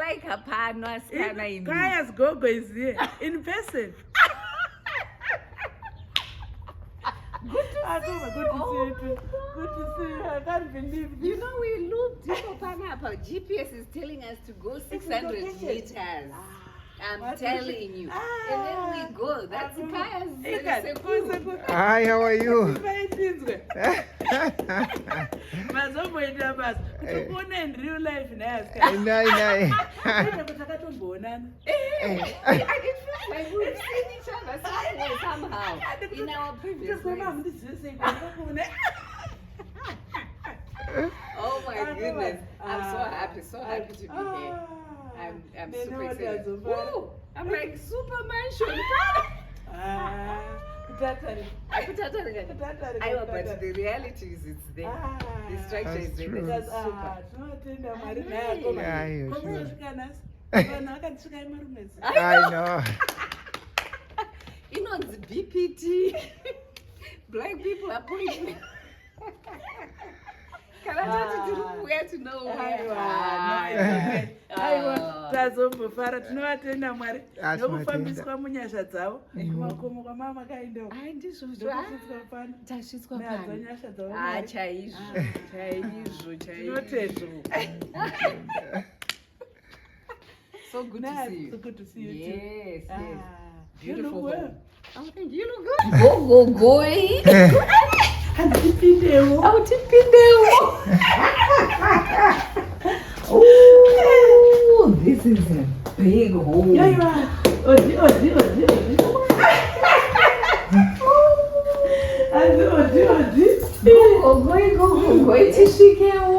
Malaika pano asikana imi. Kaya's Gogo is here in person. Good to see you. Good to see you too. Good to see you. I can't believe this. You know, we looked, our GPS is telling us to go 600 meters. I'm telling you. And then we go. That's Kaya's. Hi, how are you? In real life, I know. I did feel like we've seen each other somewhere, somehow in our previous lives. Oh my goodness. I'm so happy to be here. I'm super excited. Woo! I'm like Superman. But the reality is it's there. The structure is there. That's I know. You know, the BPT. Black people are pointing. Can I tell you where to know where? tazomufara tinovatenda mwari nokufambiswa munyasha dzavo kumakomo kwamama kaendewo tasvitswa pano chaizvo tinotezvo. So good to see you. So good to see you too. Yes. Beautiful. You look well. Oh, thank you. You look good. Go. Handipindewo. Oh, this is a big home. Yeah. Odi. Go. Tishikewo.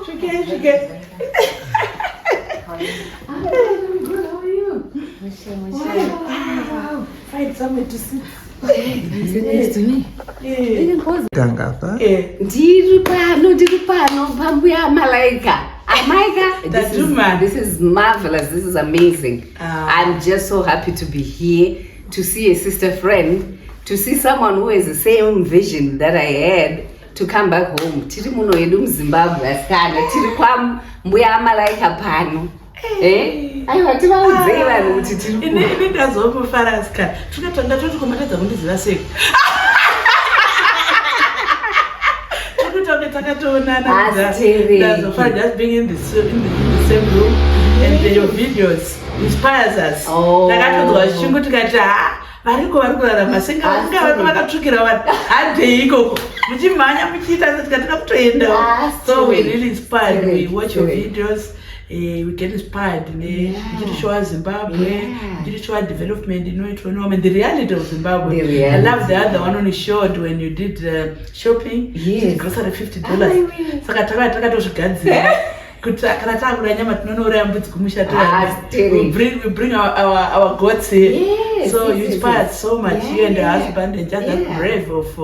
Shike. I'm good. How are you? Wow. Find somewhere to sit. Nice to me. Tangapa. Ndiri pano pambuya Malaika. This is marvelous. This is amazing. I'm just so happy to be here, to see a sister friend, to see someone who has the same vision that I had to come back home. Tiri muno yedu Zimbabwe asikana. Tiri kwa mbuya Malaika pano. Aiwa tivaudzeira kuti tiri ini ndazomufara asikana. Tukatanga totokomatedza kundiziva sei. That's fun, just being in the same room and your videos inspires us. Takatozwa tikati variko varikurarama vakatsikira vanhu handei ikoko muchimhanya muchiita tikatika kutoendawo. So we really inspired. We watch your videos. We get inspired. We show Zimbabwe. We show development. And the reality of Zimbabwe. I love the other one on the showed when you did shopping. Yes. Grocery $50. We bring our goats here. Yes, so you inspired so much. You and the husband and just that brave of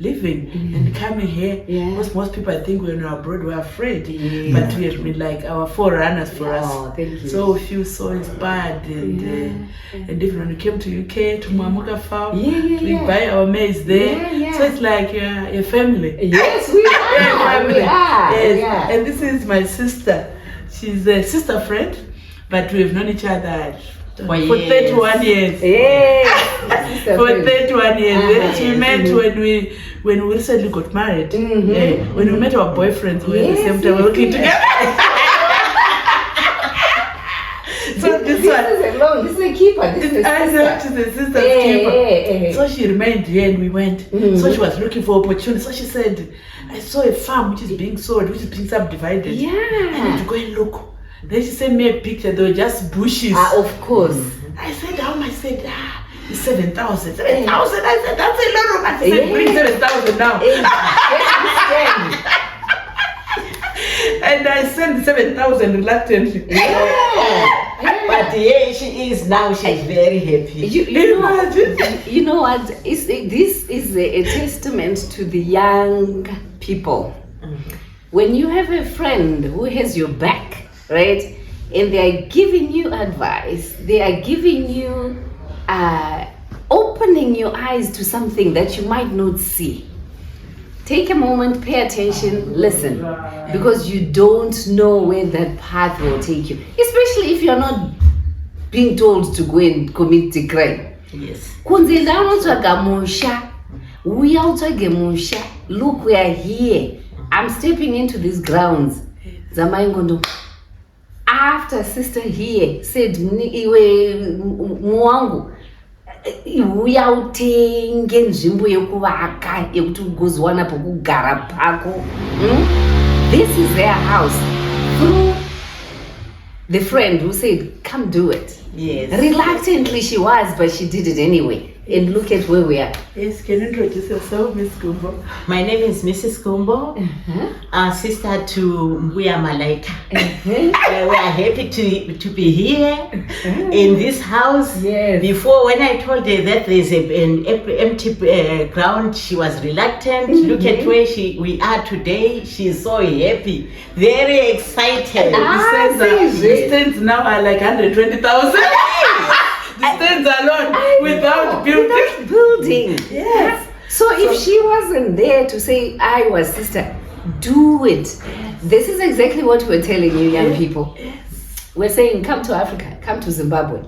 living and coming here. Because most people, I think, when we're abroad, we're afraid. But we have been like our forerunners for us. Thank you. So we feel so inspired. And even when we came to UK, to Mamuka farm, we buy our maize there. So it's like a family. Yes, we are. Family. Yes. And this is my sister. She's a sister friend, but we've known each other for 31 years. For 31 years. We met when we recently got married. When we met our boyfriends, we were at the same time working together. So this is a keeper. This is a sister's keeper. So she remained here and we went. So she was looking for opportunities. So she said, I saw a farm which is being sold, which is being subdivided. I need to go and look. Then she sent me a picture. They were just bushes. Of course. I said, how much? I said, it's 7,000. 7,000? I said, that's a lot of money. She said, bring 7,000 now. And I sent 7,000 reluctantly. But here she is now. She's very happy. You know what? This is a testament to the young people. When you have a friend who has your back, right? And they are giving you advice. They are giving you, opening your eyes to something that you might not see. take a moment, pay attention, listen, because you don't know where that path will take you, especially if you're not being told to go and commit the crime. Yes. Kunze ndanotsvaga musha, uya utsvage musha. Look, we are here. I'm stepping into these grounds. Zamaingondo. After sister here said, iwe muwangu, uya utenge nzvimbo yekuvaka yekuti ugozowana pokugara pako. This is their house. Through the friend who said, come do it. Yes. Reluctantly she was, but she did it anyway. And look at where we are. Yes, can you introduce yourself, Miss Gumbo? My name is Mrs. Gumbo, sister to Mbuya Malaika. We are happy to be here in this house. Yes. Before, when I told her that there's an empty ground, she was reluctant. Look at where we are today. She's so happy, very excited. The stands now are like 120,000. The stands alone without building. Yes. So if she wasn't there to say, I was sister, do it. This is exactly what we're telling you, young people. We're saying, come to Africa, come to Zimbabwe.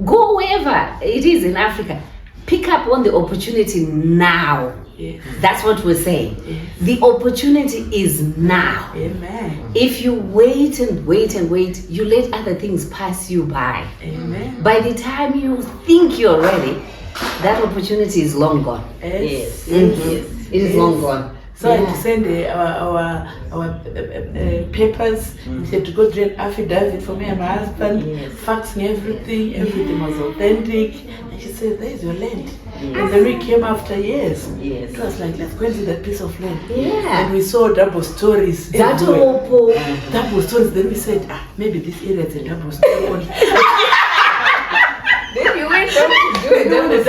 Go wherever it is in Africa. Pick up on the opportunity now. Yes. That's what we're saying. Yes. The opportunity is now. Amen. If you wait and wait and wait, you let other things pass you by. Amen. By the time you think you're ready, that opportunity is long gone. Yes. It is long gone. So I had to send our papers. He said to go do an affidavit for me and my husband, faxing everything. Everything was authentic. And she said, there's your land. And then we came after years. Yes. It was like, let's go and see that piece of land. Yeah. And we saw double stories. That's everywhere. Double stories. Then we said, maybe this area is a double story. Then you went on to do Then they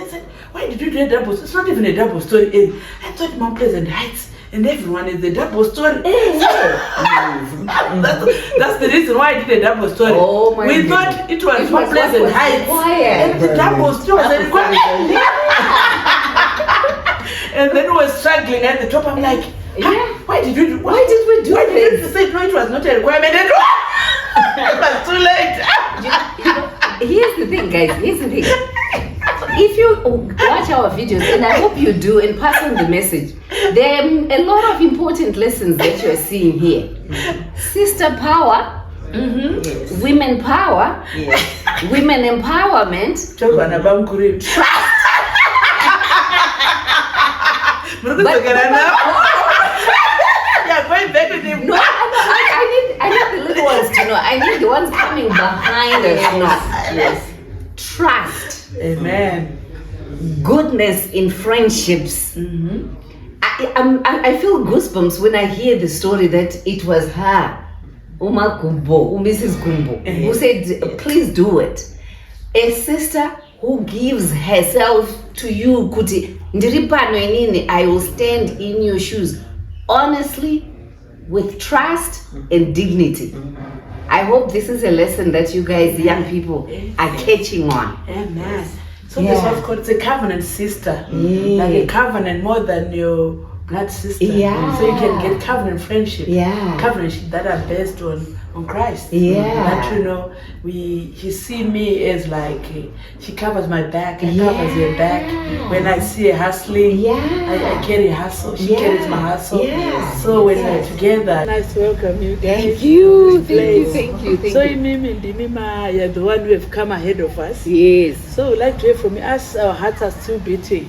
said, why did you do a double story? It's not even a double story area. I thought Mount Pleasant Heights and everyone is a double story. That's the reason why I did a double story. Oh my we goodness. thought it was Mount Pleasant Heights. And the double story was a requirement. And then we were struggling at the top. I'm like, why did we do Why did we do Why this? did you say no, it was not a requirement? It was too late. Here's the thing, guys. Here's the thing. If you watch our videos, and I hope you do, and pass on the message, there are a lot of important lessons that you are seeing here. Sister power, women power, women empowerment, No, I need the little ones to know. I need the ones coming behind us to know. Yes. Trust. Amen. Goodness in friendships. I feel goosebumps when I hear the story that it was her, Uma Gumbo, Mrs. Gumbo, who said, please do it. A sister who gives herself to you, Kuti, I will stand in your shoes. Honestly, with trust and dignity. I hope this is a lesson that you guys, young people, are catching on. Amen. So this was called, it's a covenant sister. Like a covenant more than your blood sister. Yeah. So you can get covenant friendship. Yeah. Covenant that are based on Christ. Yeah. That she see me as like, she covers my back, I covers her back. When I see her hustling, I carry hustle, she carries my hustle. So when we're together. Nice to welcome you guys. Thank you. Thank you. So Mima, you're the one who have come ahead of us. Yes. So we'd like to hear from you. Us, our hearts are still beating.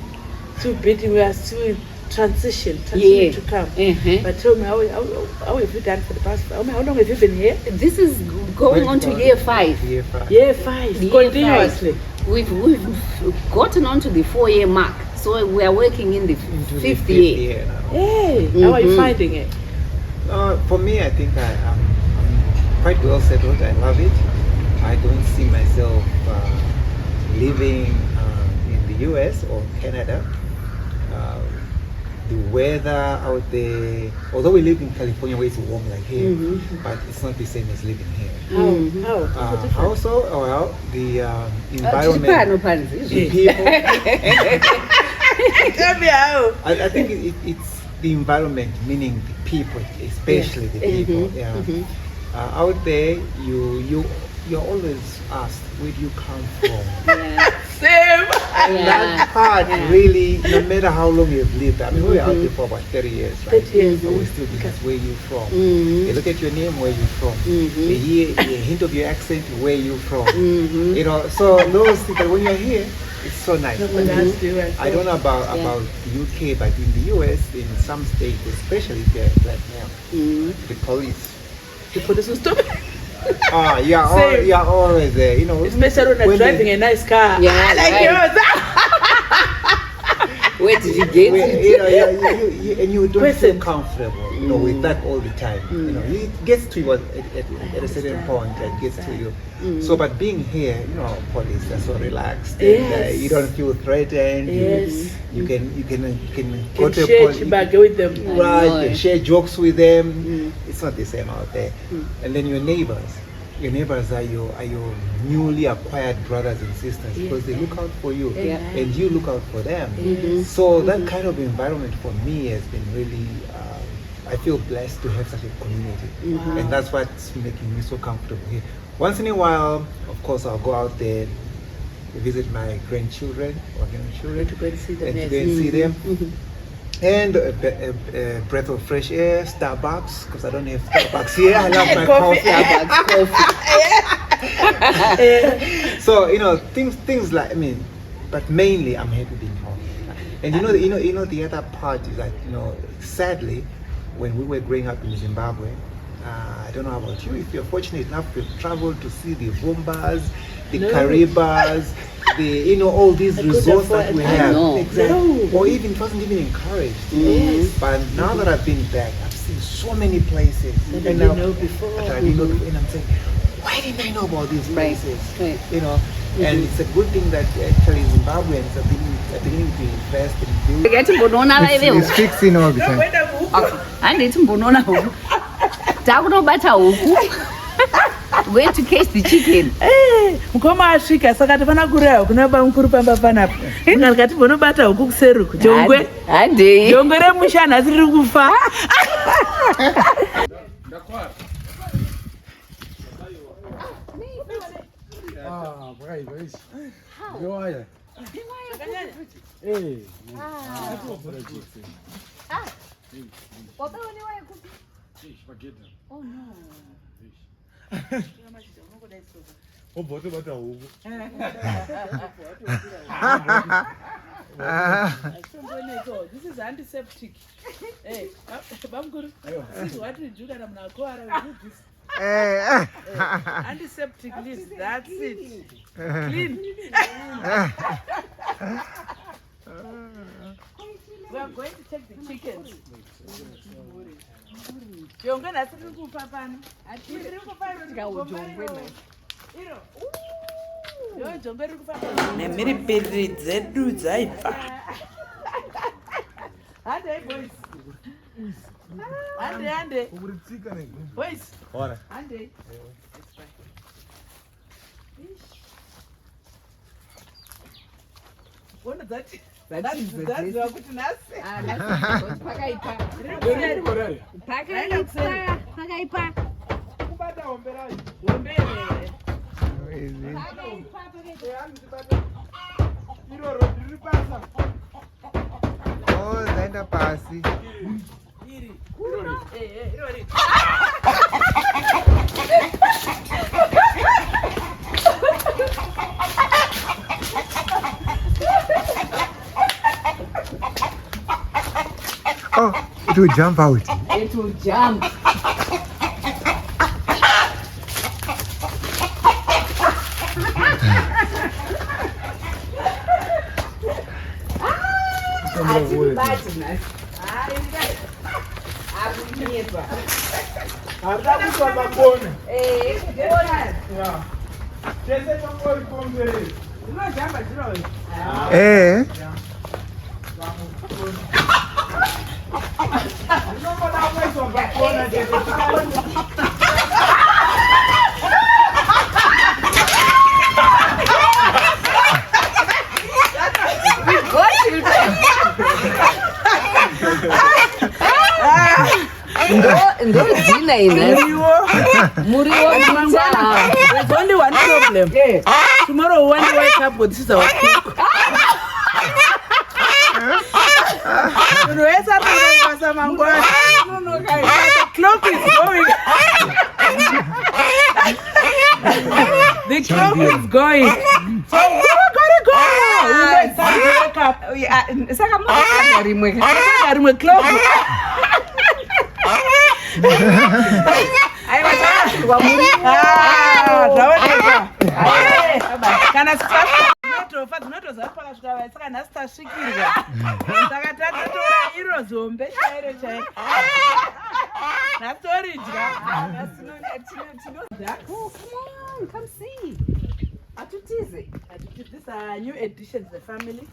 We are still in transition to come. But tell me, how have you done for the past? How long have you been here? This is going on to year 5. Year 5. Continuously. We've gotten on to the 4-year mark. So we are working in the 5th year. Hey, how are you finding it? For me, I think I'm quite well settled. I love it. I don't see myself living in the US or Canada. The weather out there, although we live in California where it's warm like here, but it's not the same as living here. How? Also, well, the environment, the people. Tell me how. I think the environment, meaning the people, especially the people. Out there, you're always asked, where do you come from? Same. And that part really, no matter how long you've lived, I mean, we were out there for about 30 years, right? 30 years. But we still being asked, where you from? They look at your name, where you from? They hear a hint of your accent, where you from? You know, so those things, but when you're here, it's so nice. I don't know about the UK, but in the US, in some states, especially if you're a black male, the police. The police will stop. You're always there, you know. Especially when driving a nice car. Yeah, like yours. Where did you get it? And you don't feel comfortable, you know, with that all the time. You know, it gets to you at a certain point. It gets to you. So, but being here, you know, police are so relaxed. And, you don't feel threatened. Yes. You can go to share chibage with them. Right. You can share jokes with them. It's not the same out there. And then your neighbors. Your neighbors are your newly acquired brothers and sisters because they look out for you and you look out for them. So that kind of environment for me has been really, I feel blessed to have such a community. And that's what's making me so comfortable here. Once in a while, of course, I'll go out there, visit my grandchildren or grandchildren To go and see them, and yes. to go and see them. And a breath of fresh air, Starbucks, because I don't have Starbucks here. I love my coffee. So, you know, things like, I mean, but mainly I'm happy being home. And you know the other part is that, you know, sadly, when we were growing up in Zimbabwe, I don't know about you, if you're fortunate enough to travel to see the Vumbas, the Caribas, all these resorts that we have. Exactly. Or even, it wasn't even encouraged. But now that I've been back, I've seen so many places. That I didn't know before. And I'm saying, why didn't I know about these places? Right. You know, and it's a good thing that actually Zimbabweans are beginning to invest in building. It's fixing all the time. Where to catch the chicken? Mukoma asvika saka tafana kuraya kuna bamukuru pamba panapo. Ngati bonobata huku kuseruku. Jongwe. Ande. Jongwe remushana riri kufa. Oh no. This is antiseptic. Hey, Bamkuru, this is what we do that I'm not going to do this. Antiseptic list, that's it. Clean. We are going to take the chickens. Jonga nasi riri kufa pano. Riri kufa jongwe riri kufa pano. Nemhiripiri dzedu dzaibva. Hande boys. Hande. Boys. Hande. What is that? That's kuti nasi. Pakaipa. Kubata homberai. Hombere. Iroro riri pasa. Oh, zaenda pasi. Iri. Irori. Oh, it will jump out. It will jump. Ndozina ina. Muriwo pizza. There's only one problem. Tomorrow when you wake up with this our cook. The clock is going. The clock is going. So we gotta go. We wake up. Clock. Oh, come on, come see. These are new additions to the family.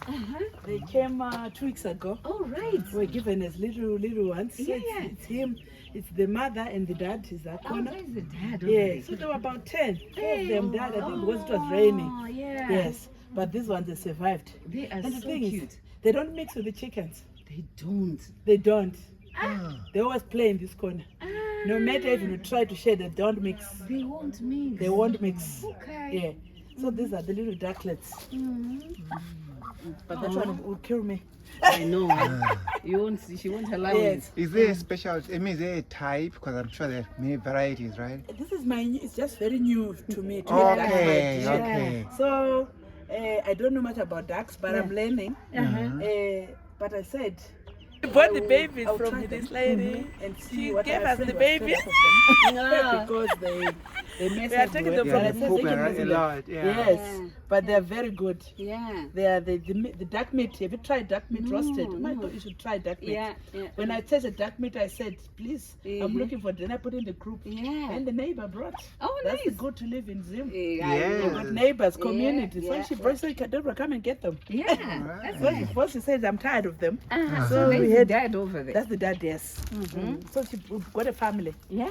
They came 2 weeks ago. Oh, right. We were given as little ones. Yeah, It's him. It's the mother and the dad. Is that corner? There's the dad. Yes. So there were about 10. 10 of them died, I think, because it was raining. Oh, yeah. Yes. But these ones, they survived. They are And the so thing cute. is, they don't mix with the chickens. They don't. They don't. They always play in this corner. No matter if you try to share, they don't mix. They won't mix. They won't mix. Okay. Yeah. So these are the little ducklets. But that one will kill me. I know. She won't allow Yes. Is there a special, I mean, is there a type? Because I'm sure there are many varieties, right? This is it's just very new to me. Okay, Yeah. okay. So I don't know much about ducks, but I'm learning. But I said, we bought the babies from this lady, and she gave us the babies because they mess up. Taking them from the poop a lot. Yeah. Yes, but they're very good. Yeah. They are the duck meat. Have you tried duck meat roasted? Oh my God, you should try duck meat. Yeah. When I tasted duck meat, I said, please, I'm looking for it. Then I put in the group. Yeah. And the neighbor brought. Oh, That's nice. good to live in Zim. Yes. We've got neighbors, community. Yeah, So she brought, so Deborah, come and get them. Yeah. That's So nice. first she said, I'm tired of them. So we there's the had- dad over there. That's the dad, yes. So we've got a family. Yeah.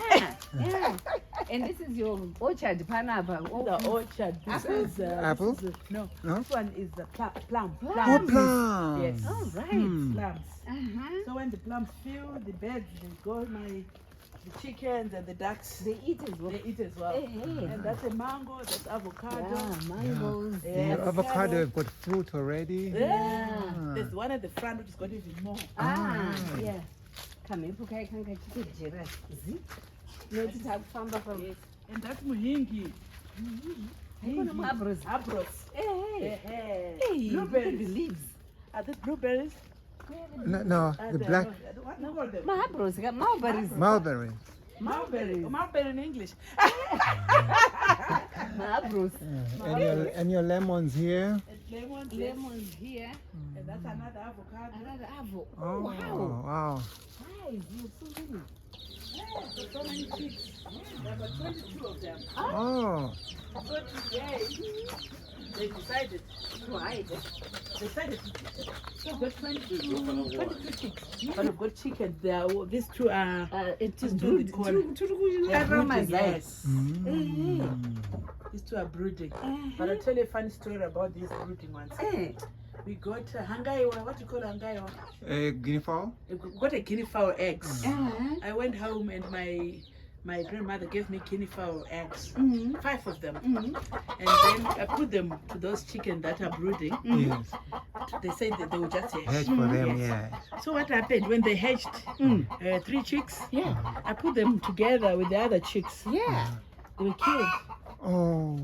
And this is your orchard, Panaba. The orchard. This is Apple? This is No? This one is the plum. Oh, plums. Yes. All right. Plums. So when the plums fill the beds, they go the chickens and the ducks. They eat as well. They eat as well. Hey. And that's a mango, that's avocado. Yeah, mangoes. Yeah, The avocado have got fruit already. Yeah. There's one at the front which has got even more. Yeah. Come here, And that's muhingi. Abros. Abros. Hey. Hey. Hey, look at the Blueberries. leaves. Are these blueberries? No, the black What do you call them? Abros, mulberries. mulberry. Mulberry. Mulberry in English. Abros. And your lemons here. Lemons. Lemons here. And that's another avocado. Another avo. Oh, wow. Nice. You're so many. There's so many chicks. There are about 22 of them. Oh. So today, they decided to hide. They decided we've got 22 chicks. But we've got chickens. These two are It is Until the brood. corner. They're brooding, yes. These two are brooding. But I'll tell you a funny story about these brooding ones. We got hangaiwa. What do you call hangaiwa? Guinea fowl? We got a guinea fowl eggs. I went home and my grandmother gave me guinea fowl eggs, 5 of them. And then I put them to those chickens that are brooding. Yes. They said that they will just hatch. Hedge for them, yeah. So what happened when they hatched 3 chicks? I put them together with the other chicks. They were killed. Oh.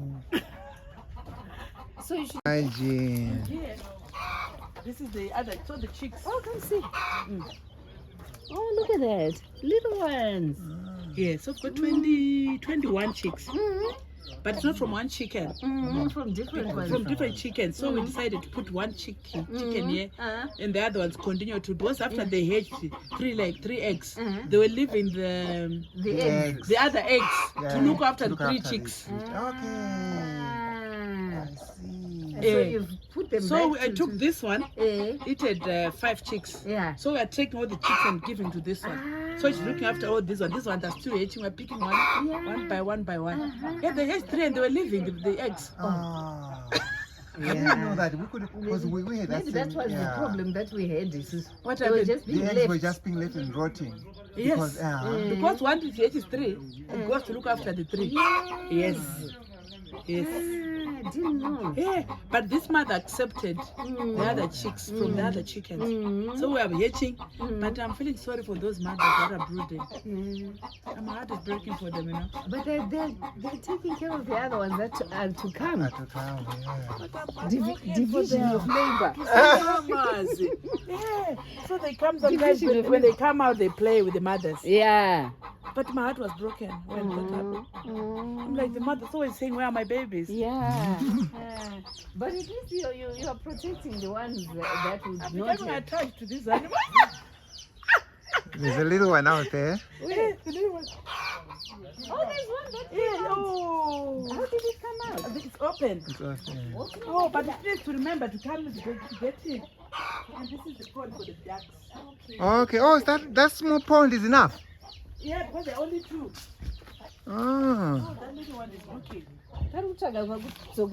So you should. Hygiene. Yeah. This is the other. So the chicks. Oh, come see. Oh, look at that. Little ones. Yeah. So we've got 21 chicks. But it's not from one chicken. From different ones. From different chickens. So we decided to put one chicken here, and the other ones continue to. Because after they hatched 3 eggs, they were leaving The eggs. the other eggs to look after the 3 after chicks. Okay. I see. So you've put them So back I took this one. Eh? It had 5 chicks. Yeah. So we are taking all the chicks and giving to this one. So she's looking after all this one. This one that's still hatching. We're picking one by one by one. Yeah, they hatched 3 and they were leaving the eggs. Oh. I didn't know that we could, because we had Maybe that was the problem that we had. What they were happened? just being the eggs left. were just being left and rotting. Yes. Because one to is 3, it goes to look after the 3. Yes. Yes. I didn't know. Yeah, but this mother accepted the other chicks from the other chickens. So we are hatching, but I'm feeling sorry for those mothers that are brooding. My heart is breaking for them, you know. But they're taking care of the other ones that are to come. Division of labor. Yeah. So they come sometimes when they come out, they play with the mothers. Yeah. But my heart was broken when that happened. I'm like, the mother's always saying, where are my babies? Yeah. But at least you are protecting the ones that would I'm not becoming attached to these animals. There's a little one out there. Yeah, the little one. Oh, there's one that Yeah, oh. How did it come out? It's open. It's open. Oh, but it needs to remember to come to get it. And this is the pond for the ducks. Okay. Oh, that small pond is enough. Yeah, because there are only 2. Oh. Oh, that little one is looking. So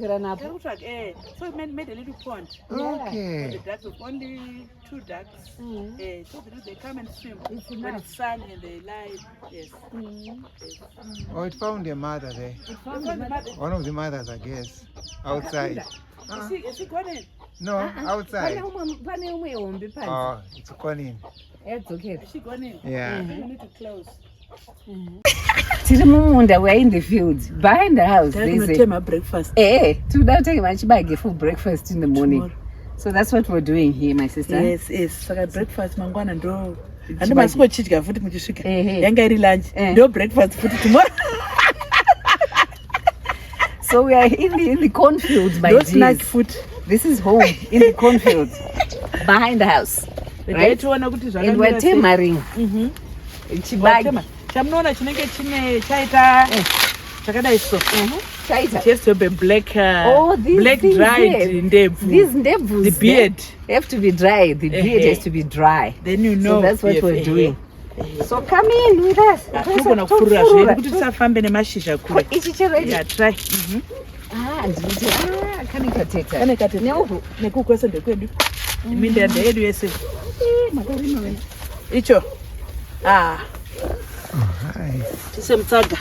we made a little pond. Okay. For the ducks, of only 2 ducks. So they come and swim. When it's sun and they lie. Yes. Oh, it found their mother there. One of the mothers, I guess, outside. Is he gone in? No, outside. Oh, it's gone in. It's okay. Is she gone in? Yeah. You need to close. Tirimumunda, we're in the fields. Behind the house, there's a breakfast. Today take my chibagi for breakfast in the morning. Tomorrow. So that's what we're doing here, my sister. Yes. So breakfast mangwana ndo. And masiko chidya futhi muchisvika. Yanga iri lunch. No breakfast futhi tomorrow. So we are in the cornfields, my no dears. snack food. This is home in the cornfields behind the house. Right? And we're tamaring. Chibagi. Chamunoona chinenge chine chaita chakadai so. It has to be black black dried ndebvu. These ndebvus, the beard have to be dry. The beard has to be dry. Then you know. So that's what we're doing. So come in with us. Togona kupfurira zvedu kuti tisafambe nemashizha kure. Ichi chero Yeah, try. Kane kateta. Nekukwese ndekwedu. Mindende yedu yese. Icho. Tise mutsaga.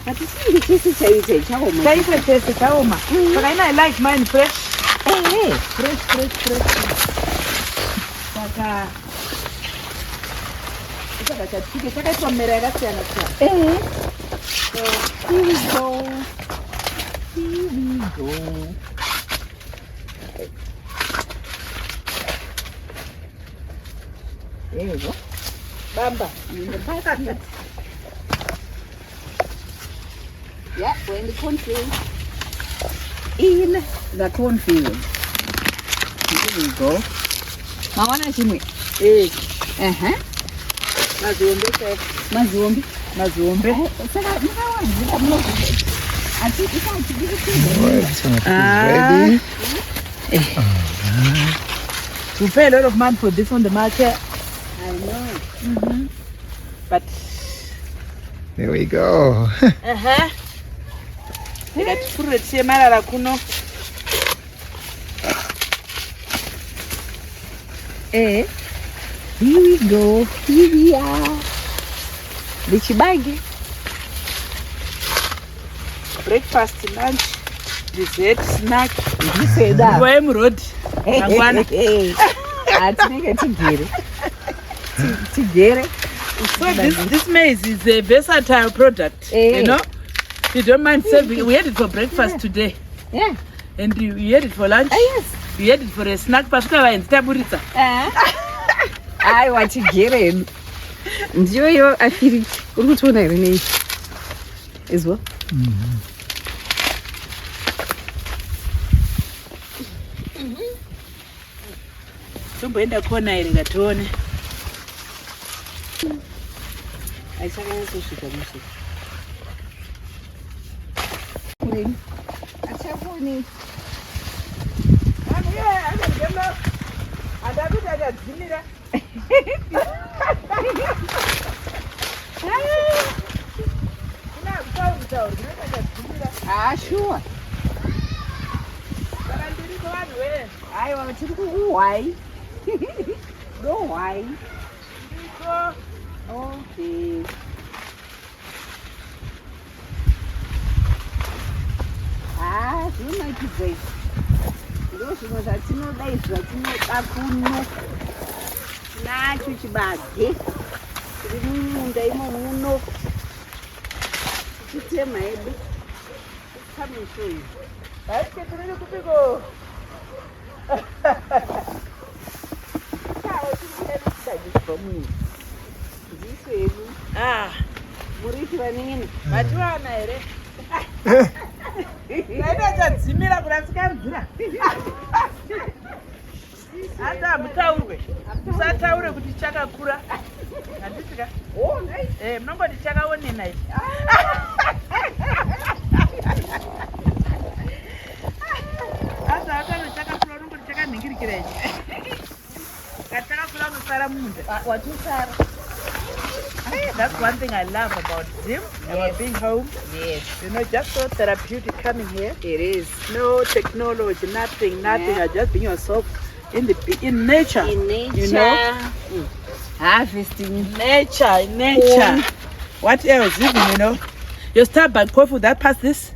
Atisi chese chaite chaoma. Chaite chese chaoma. But I like mine fresh. Fresh. Saka. Saka chapike chakaitwa mera yakasiyana siyana. So here we go. There you go. Bamba. In the basket. Yeah, we're in the cornfield. In the cornfield. Here we go. Mawana chimwe. Mazombe. Saka makawanzika munokuti. Ready? We pay a lot of money for this on the market. I know. But there we go. Tikatipfurire marara kuno. Here we go. Here we are. The chibagi. Breakfast, lunch, dessert, snack. You say that. We're in road. So this maize is a versatile product. You know, you don't mind serving. We had it for breakfast today. Yeah. And we had it for lunch. Yes. We had it for a snack. Pasuka taburitsa. I want to get in. Enjoy your afiri. Urutona irene. As well. Tomboenda kona iri ngatione. Achakanyatosvika mushe. Achakoni. Adakuti akadzimira. Ah, sure. Why? Go why? Okay. Zvinoitizei ndo zvinhu zvatinodaizva tinoda kuno tinacho chibage tiri mumunda imo muno tichitema hedu kameshoyi haiketiriri kupiko tawo tiriaaiamu ndiso hedu muriitira nini matiwana here aitachadzimira kurasikanzira hata mutaurwe musataure kuti chakakura handisika munongoti chakaonena ichi hata hatano chakakura unongoti chakanhingirikira ichi kati chakakura unosara mumunda watusara. That's one thing I love about Zim, about being home. Yes. You know, just so therapeutic coming here. It is. No technology, nothing. Yeah. Just being yourself in nature. In nature. You know? Harvesting. Nature. What else? Even, you know? Your Starbucks coffee, that past this?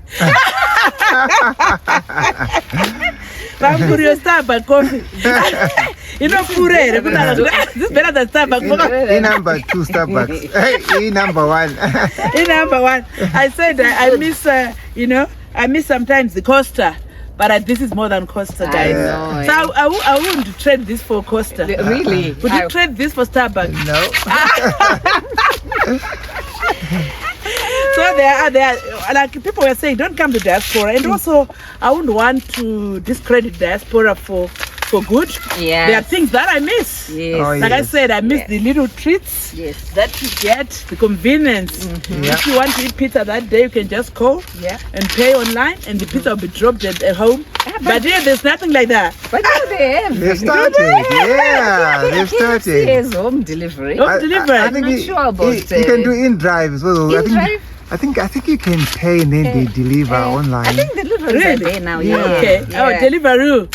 Your Starbucks coffee. You know, this is better than Starbucks. In number 2 Starbucks. In number 1. In number 1. I said I miss, I miss sometimes the Costa. But this is more than Costa, guys. I know, so I wouldn't trade this for Costa. Really? Would you trade this for Starbucks? No. So there are like people were saying, don't come to diaspora, and also I wouldn't want to discredit diaspora for good. Yeah. There are things that I miss. Yes. Oh, Like I said, I miss the little treats that you get, the convenience. If you want to eat pizza that day, you can just call and pay online, and the pizza will be dropped at home. But here, there's nothing like that. But now they have. They've started. Yeah, they've started. Yes, home delivery. Home delivery. I think I'm not sure about you can do in-drive as well. In-drive? I think you can pay and then they deliver online. I think deliveries are there now. Yeah. Okay. Yeah. Oh, Deliveroo.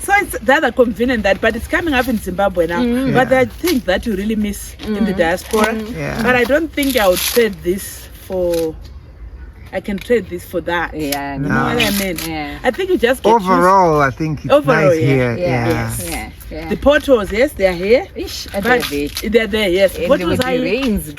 So it's rather convenient but it's coming up in Zimbabwe now. But I think that you really miss in the diaspora. Yeah. But I don't think I would trade this for. I can trade this for that. Yeah. You know what I mean? Yeah. I think you just get Overall, I think it's nice here. Yeah. the potholes. Yes, they are here. Ish, But they're they're there. Yes. and Potholes with are the here. rains,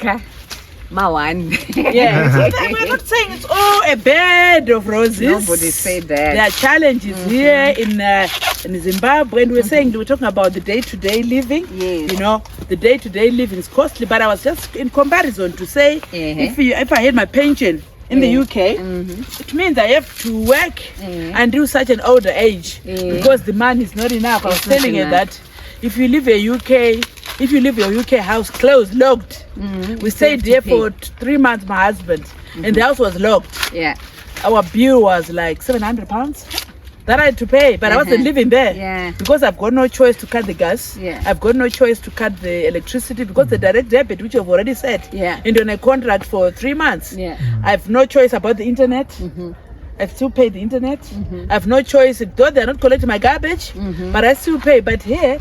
Mawan. Yeah. So we're not saying it's all a bed of roses. Nobody said that. There are challenges here in Zimbabwe, and we were talking about the day-to-day living. Yes. You know, the day-to-day living is costly, but I was just in comparison to say, if I had my pension in the UK, it means I have to work until such an older age because the money is not enough. I was telling her that if you leave your UK house closed, locked, we stayed there for 3 months, my husband, and the house was locked. Yeah. Our bill was like £700 that I had to pay, but I wasn't living there. Yeah. Because I've got no choice to cut the gas. Yeah. I've got no choice to cut the electricity because the direct debit, which I've already said, and on a contract for 3 months. Yeah. I have no choice about the internet. I still pay the internet. I have no choice, though they're not collecting my garbage, but I still pay. But here,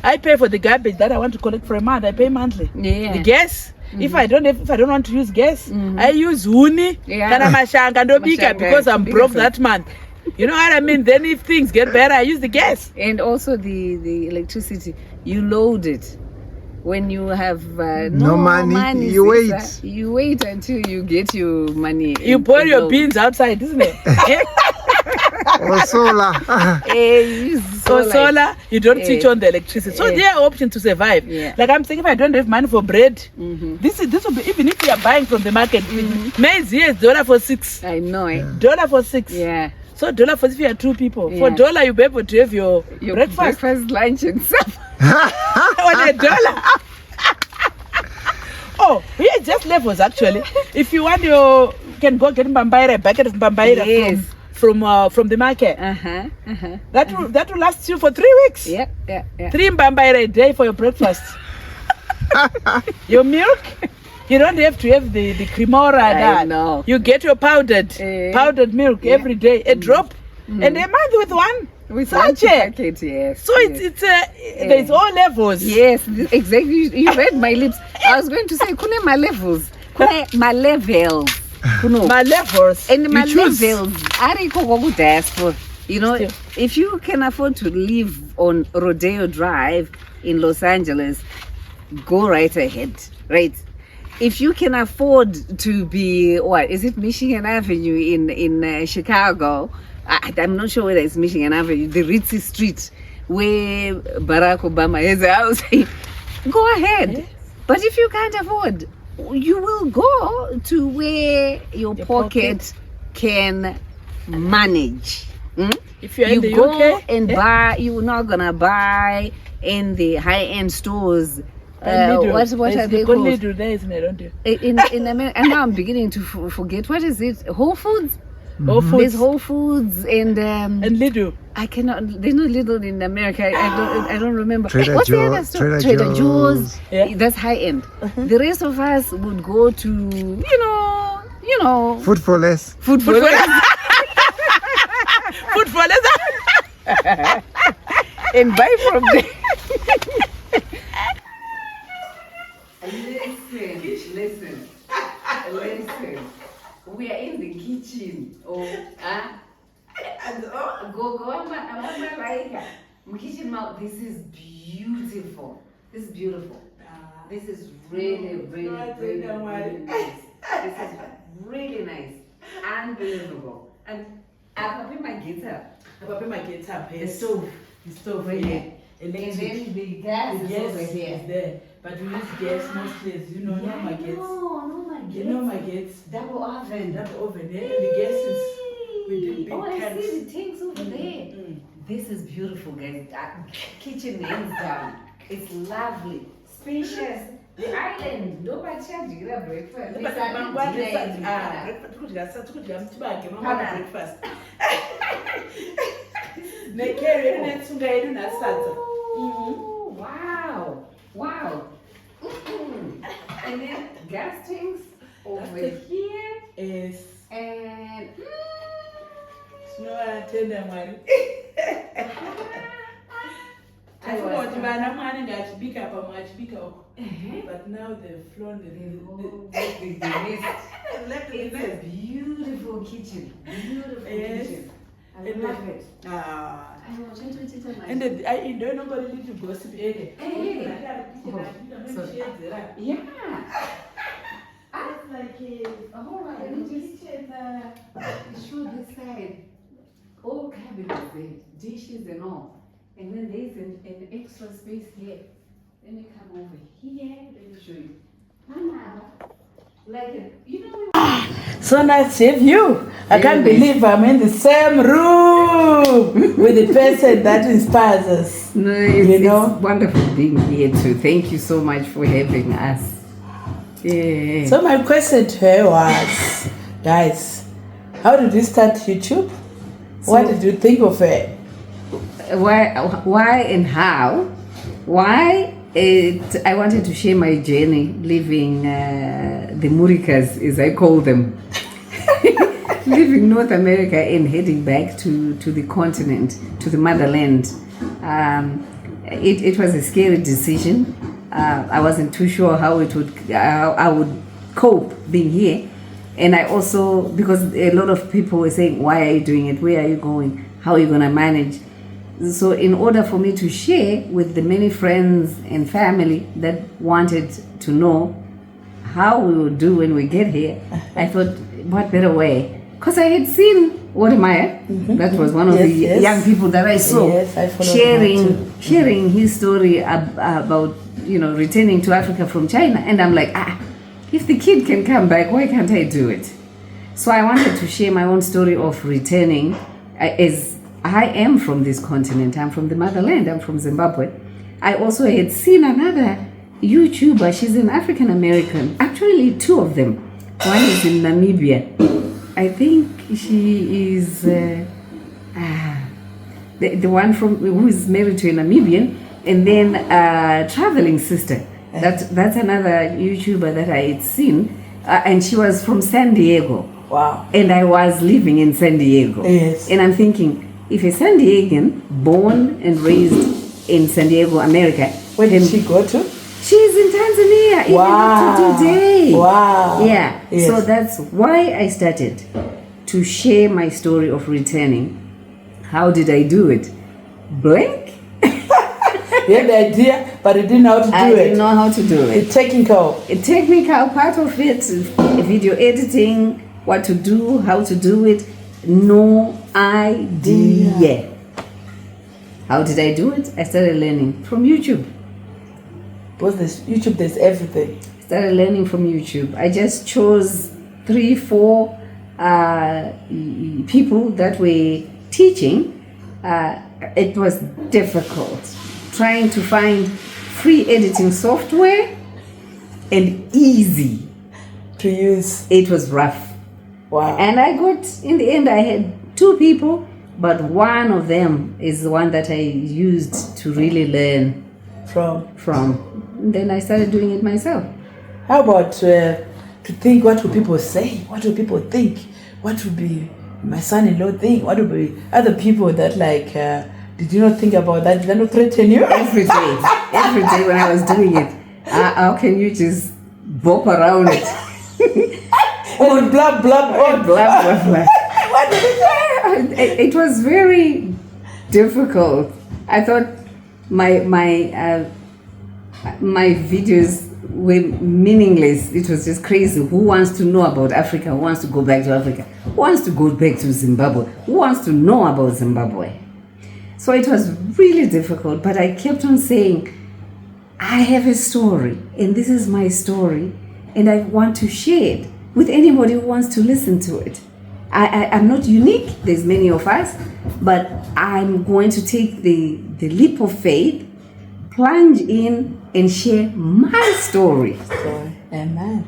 I pay for the garbage that I want to collect for a month. I pay monthly. Yeah. The gas. If I don't want to use gas, I use huni kana mashanga ndobika because I'm broke that month. You know what I mean? Then if things get better, I use the gas. And also the electricity, you load it. When you have no money, you wait. You wait until you get your money. You pour your beans outside, isn't it? Or solar. So solar, you don't switch on the electricity. So there are options to survive. Yeah. Like I'm saying, if I don't have money for bread, this will be, even if you are buying from the market, maize here is $1 for $6. I know it. $1 for $6. Yeah. So $1 for if you are 2 people. Yeah. For $1 you'll be able to have your breakfast. Lunch, and supper. On $1. Oh, yeah, just levels actually. If you want, you can go get a bucket of mbambaira from the market. That will last you for 3 weeks. Yeah. 3 mbambaira a day for your breakfast. Your milk, you don't have to have the cremora. I know. You get your powdered milk every day, a drop, and a month with one. With Such one a- packet, yes. So yes. there's all levels. Yes, exactly. You read my lips. I was going to say, kune my levels. Kune my levels. Kuno. My levels. And my you choose. levels. Ariko goku diaspora. You know, Still. if you can afford to live on Rodeo Drive in Los Angeles, go right ahead, right? If you can afford to be, what is it, Michigan Avenue in Chicago? I'm not sure whether it's Michigan Avenue, the ritzy street where Barack Obama has a house. Go ahead. Yes. But if you can't afford, you will go to where your pocket can manage. If you're in the go UK, and buy, you're not gonna buy in the high-end stores. What are they called? Lidl there, isn't it, don't you? In America, and now I'm beginning to forget. What is it? Whole Foods? Whole Foods. There's Whole Foods and Lidl. I cannot. There's no Lidl in America. I don't remember. Trader What's the other Joe's, store? Trader Joe's. Joe's. Yeah. That's high end. The rest of us would go to you know Food for less. food for Food for less. and buy from them. Listen. We are in the kitchen. Gogo, kitchen mouth. This is beautiful. This is beautiful. This is really, really, really, really nice. This is really nice. Unbelievable. And I'll put my guitar. The stove. The stove Right here. here. And then the gas is over here. is there. But we use gas mostly, as you know, Yeah, no maggots. no maggots. You know maggots. Double oven. That oven there, and the gas is with the big Oh, I tanks. see the tanks over there. This is beautiful, guys. Kitchen hands down. It's lovely, spacious. The island. Nobody charging you breakfast. But They started dinner in Ghana. breakfast. Nekeri netsunga yedu nasadza. Oh, wow. And then gas tanks over here. Yes. And Tinovatenda Mwari. Kuti vana mwana ngachibika pamwe achibika uko. But now they've flown the It's a beautiful kitchen. Beautiful kitchen. I love it. And I don't know what to gossip. Yeah. It's like Let me just show this side. All cabinets there, dishes and all. And then there's an extra space here. Let me come over here. Let me show you. so nice to have you. I can't believe I'm in the same room with the person that inspires us. No, it's wonderful being here too. Thank you so much for having us. Yeah. So my question to her was, guys, how did you start YouTube? What did you think of it? Why and how? Why? I wanted to share my journey living the Murikas, as I call them. Leaving North America and heading back to the continent, to the motherland. It was a scary decision. I wasn't too sure how I would cope being here. And I also, because a lot of people were saying, why are you doing it? Where are you going? How are you going to manage? So in order for me to share with the many friends and family that wanted to know how we will do when we get here, I thought, what better way? Because I had seen Wadamaya, that was one of the young people that I saw, sharing his story about, returning to Africa from China. And I'm like, if the kid can come back, why can't I do it? So I wanted to share my own story of returning, as I am from this continent. I'm from the motherland. I'm from Zimbabwe. I also had seen another YouTuber. She's an African American. Actually, two of them. One is in Namibia. I think she is the one who is married to a Namibian, and then a traveling sister. That's another YouTuber that I had seen, and she was from San Diego. Wow. And I was living in San Diego. Yes. And I'm thinking, if a San Diegan, born and raised in San Diego, America. Where did she go to? She's in Tanzania, even up to today. Wow. Yeah. Yes. So that's why I started to share my story of returning. How did I do it? Blank? You had the idea, but you didn't know how to do it. I didn't know how to do it. The technical. A technical part of it, video editing, what to do, how to do it, no idea. How did I do it? I started learning from YouTube. Because this YouTube, there's everything. Started learning from YouTube. I just chose 3-4 people that were teaching. It was difficult trying to find free editing software and easy To use. it was rough. Wow. And I got, in the end, I had 2 people, but one of them is the one that I used to really learn from. And then I started doing it myself. How about to think, what will people say? What will people think? What would be my son-in-law think? What would be other people that like, did you not think about that? Did they not threaten you? Every day when I was doing it. How can you just bop around it? And blah, blah, blah. Blah, blah, blah. What did it say? It was very difficult. I thought my videos were meaningless. It was just crazy. Who wants to know about Africa? Who wants to go back to Africa? Who wants to go back to Zimbabwe? Who wants to know about Zimbabwe? So it was really difficult, but I kept on saying, I have a story, and this is my story, and I want to share it with anybody who wants to listen to it. I'm not unique, there's many of us, but I'm going to take the leap of faith, plunge in and share my story. Amen.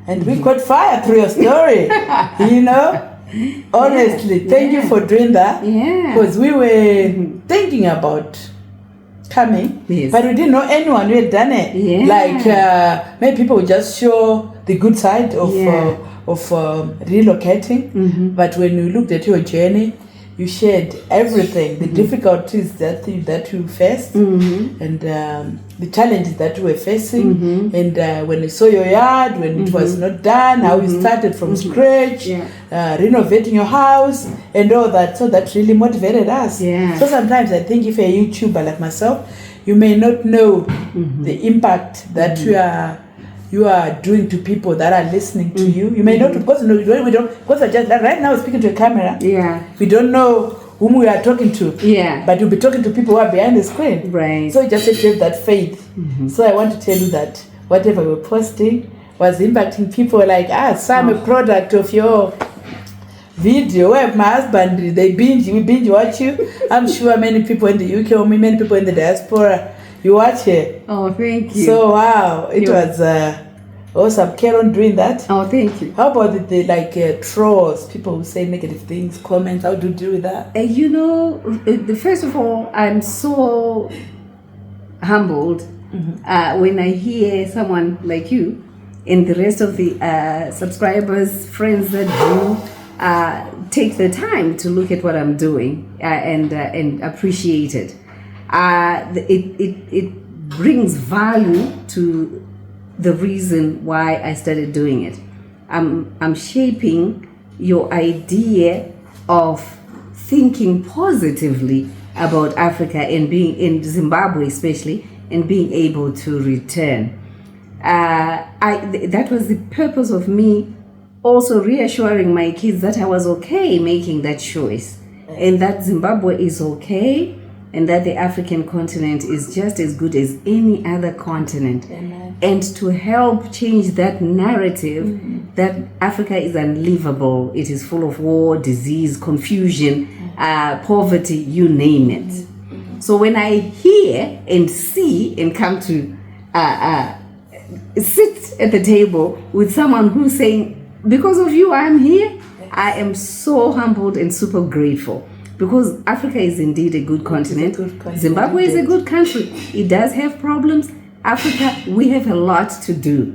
And we caught fire through your story. You know? Honestly, thank you for doing that. Yeah. Because we were thinking about coming, Yes. but we didn't know anyone who had done it. Yeah. Like maybe people would just show the good side of Yeah. relocating. But when you looked at your journey, you shared everything, the difficulties that you faced, and the challenges that you were facing, and when you saw your yard, when it was not done, how you started from scratch, renovating your house, and all that. So that really motivated us. Yeah. So sometimes I think if you're a YouTuber like myself, you may not know the impact that you are doing to people that are listening to you. You may not, because we don't, because we're just right now speaking to a camera. Yeah. We don't know whom we are talking to. Yeah. But you'll be talking to people who are behind the screen. Right. So you just have to have that faith. So I want to tell you that whatever we're posting was impacting people like us. So I'm a product of your video. Where my husband, we binge watch you. I'm sure many people in the UK or many people in the diaspora, you watch it. Oh, thank you. So wow, it was awesome. Carry on doing that. Oh, thank you. How about the trolls? People who say negative things, comments. How do you deal with that? You know, first of all, I'm so humbled when I hear someone like you and the rest of the subscribers, friends that do take the time to look at what I'm doing and appreciate it. It brings value to the reason why I started doing it. I'm shaping your idea of thinking positively about Africa and being in Zimbabwe especially, and being able to return. That was the purpose of me also reassuring my kids that I was okay making that choice, and that Zimbabwe is okay, and that the African continent is just as good as any other continent. Amen. And to help change that narrative that Africa is unlivable, it is full of war, disease, confusion, poverty, you name it. So when I hear and see and come to sit at the table with someone who's saying, because of you I'm here, I am so humbled and super grateful. Because Africa is indeed a good continent. Zimbabwe is a good country. It does have problems. Africa, we have a lot to do.